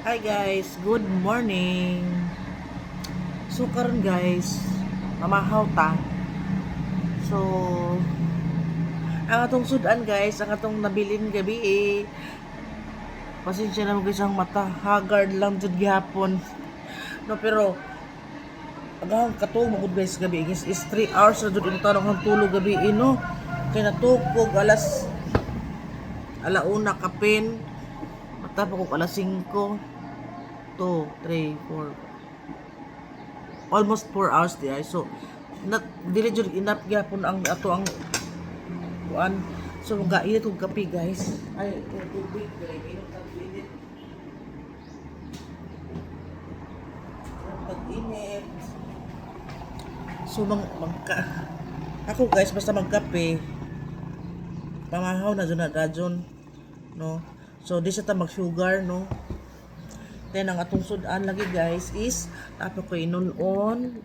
Hi guys, good morning. So karon guys, mamahaw ta. So ang atong sudan guys, ang atong nabilin gabi pasensya na mo guys ang mata, haggard lang jud gihapon. No pero agahang katulog mo guys gabi is 3 hours na jud ang tanong ang tulog gabi no. Kay natukog alauna kapin. Mata pa ko alas 5. 2, 3, 4, almost 4 hours di ay. So not dili jud enough gyapon ang ato ang kuan. So mga init og kape guys. Ay tubig dili inom ta init. Pag-init. So ako guys basta magkape pamahaw na jud na dajon no. So di sa ta mag sugar no. Then ang atong sudan lagi guys is ato ko inunon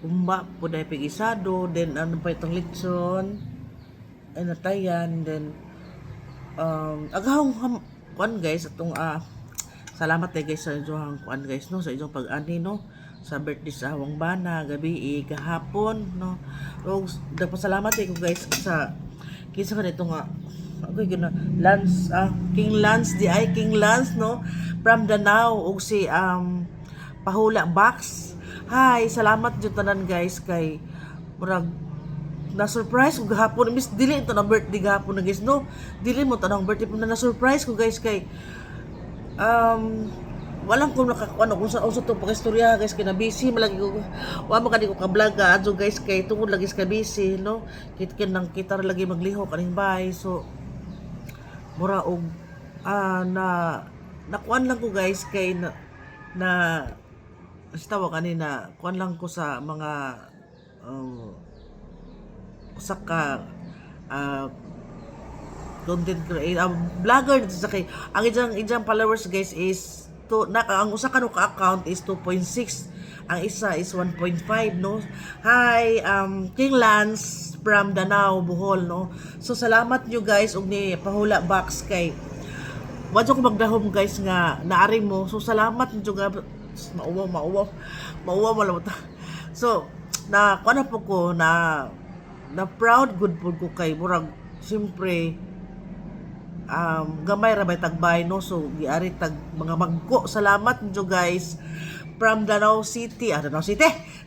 umba po dahil pigisado, then ano pa itong litson ay natayan, then agahong kuan guys atong salamat guys sa inyong kuan guys no, sa inyong pag-ani no sa birthday sa Hawang Bana gabi kahapon no. O pasalamat ko guys sa kinsa kanito nga okay gina Lance King Lance King Lance no from Danau og si Pahula Box. Hi, salamat jud tanan guys kay murag na surprise ko gahapon miss dili ito na birthday gahapon na guys no, dili mo tanang birthday po na surprise ko guys kay walang ko nakakuan kung sa uso to pakistorya guys kay na busy malagi ko wa man kadi ko ka-vlog adto guys kay tungod lagi ka busy no, kitkin nang kita ra lagi magliho kaning bahay. So mura og nakuan lang ko guys kay na tawa kanina kuan lang ko sa mga usa ka content creator vlogger sa kay ang ijang followers guys is ang usa ka no ka account is 2.6, ang isa is 1.5 no. Hi King Lance from Danau Bohol no. So salamat nyo guys og ni Pahula Box kay wadyo ko magdahom guys nga naari mo. So salamat nyo nga mauwaw malamot. So na kuan po ko na proud good po ko kay murag siyempre gamay ra bay tagbay no. So giari tag mga magko. Salamat nyo guys from Danau City,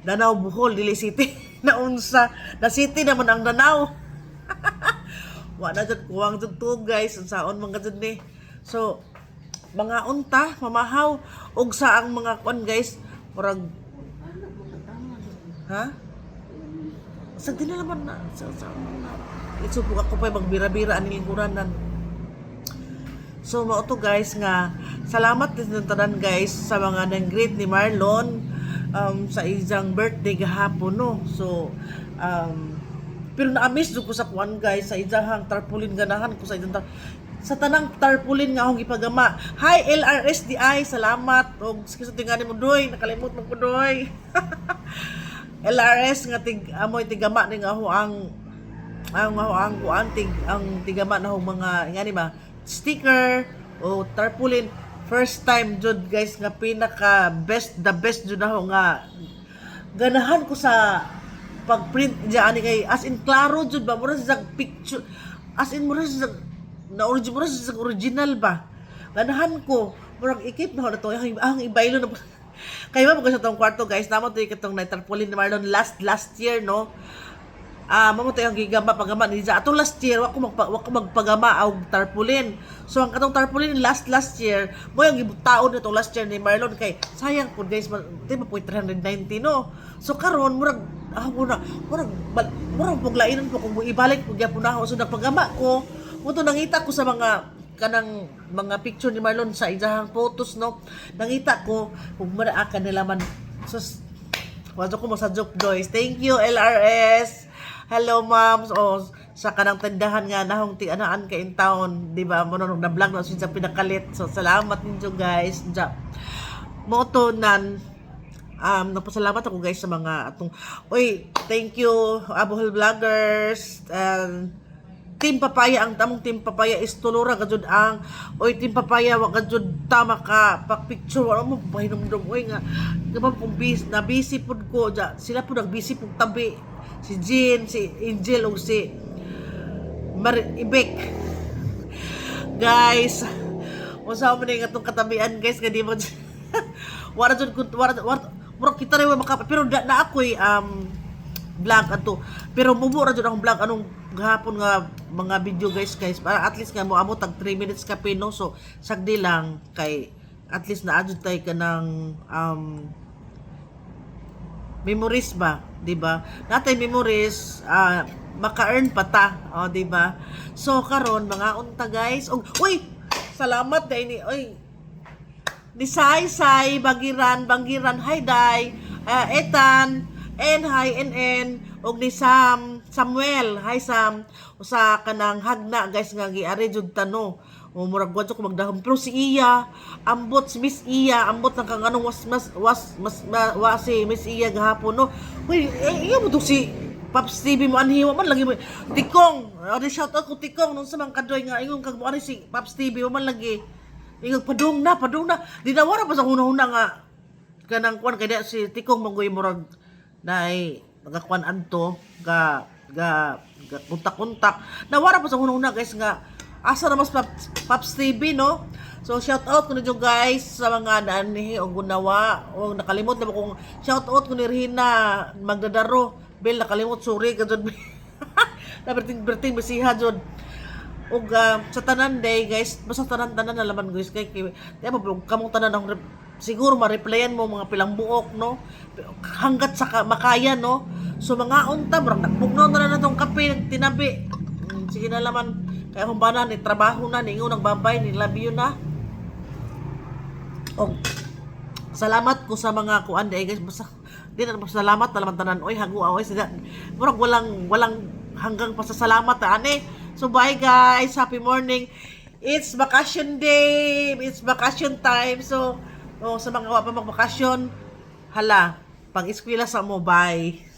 Danau Bohol dili city naunsa na city naman ang Danau. Wa na jud kuwang jud to guys unsaon man jud ni. So mga unta mamahaw og sa ang mga kon guys murag sagdi na naman na sa itsupok ako pa magbira-bira ani lingkuranan. So mao to guys nga salamat din tanan guys sa mga nang-greet ni Marlon sa isang birthday gahapon no. So pero na-miss ko sa kuan guys sa isang tarpaulin ganahan ko sa isang sa tanang tarpaulin nga akong ipagama. Hi LRSDI, salamat og sa tingani mo doy, nakalimot mo ko doy. LRS nga amoy tigama ning ako ang kuan ang tigama na mga ngani ba sticker o tarpaulin. First time jud guys nga pinaka the best jud ako nga ganahan ko sa pag-print diyan kay as in klaro jud ba mura sa picture as in mura sa na original ba ganahan ko murag ikip na to ang ibaylo na kay ba sa tong kwarto guys namo to ikatong na tarpaulin ni Marlon last year no. Mamo tayo ang gigama pagama ni Liza atong last year wa ko magpagama og tarpaulin. So ang katong tarpaulin last year mo yung gibutaon nitong last year ni Marlon kay sayang pud guys di ba po 390 no. So karon murag murag puglainan ko kung ibalik ko gyapon ako so nagpagama ko mo to nangita ko sa mga kanang mga picture ni Marlon sa ijahang photos no. Nangita ko kung mara ka nila man sus wadyo ko mo sa joke guys. Thank you LRS. Hello moms sa kanang tindahan nga nahong tianaan ka in town di ba mo nung na-vlog na siya pinakalit. So salamat ninyo guys mo to nan napasalamat ako guys sa mga atong thank you Bohol vloggers Team Papaya, ang tamong Team Papaya is tulura gajud ang oy Team Papaya wa gajud tama ka pak picture wala mo pahinumdum oy nga gabam kung na busy pud ko ja, sila pud busy pud tabi si Jean, si Angel ug si Ibek. Guys, usa mo ni atong katabian guys nga di mo wala jud wala kita rin maka pero na ako'y vlog ato pero mubo ra jud ang vlog anong gahapon nga mga video guys para at least nga mo amo tag 3 minutes ka pino so sagdi lang kay at least na adjud tay ka ng memories ba di ba natay memories maka-earn pa ta di ba so karon mga unta guys uy salamat dai ni oy ni Sai Banggiran hi Day Ethan and hi NN og ni Samuel hi Sam usa kanang hagna guys nga giari jud tano o murag wadto ko magdahom pero si Iya ambot si Miss Iya ambot nang kang anong was si Miss Iya gahapon no uy iya mo to si Pops TV mo anhiwa man lagi mo Tikong shout out ko Tikong nung sa mga kadoy nga ingon kag mo ani si Pops TV mo man lagi ingon padung na di na wala pa sa hunahuna nga kanang kwan kay si Tikong manggoy murag nay nagakuan anto ga kontak nawara pa sa hunahuna guys nga asa na mas Pops TV no so shout out ko ninyo guys sa mga naanihi o gunawa o nakalimot na kung shout out ko ni Rina Magdadaro Bel nakalimot sorry kadyon na berting basiha jud og sa tanan day guys basta tanan na laman guys kay diba kamong tanan ang siguro ma-replyan mo mga pilang buok no hanggat sa makaya no so mga unta bro nagbugnaw na natong kape tinabi sige na laman kaya kung ba na ni trabaho na ni ingon nagbabay ni love you na og salamat ko sa mga kuan day guys basta di na salamat na laman tanan oy hagu oy sila murag walang hanggang pasasalamat ani so bye guys happy morning it's vacation day it's vacation time so sa mga wa pa magbakasyon hala pag eskwela sa mo bye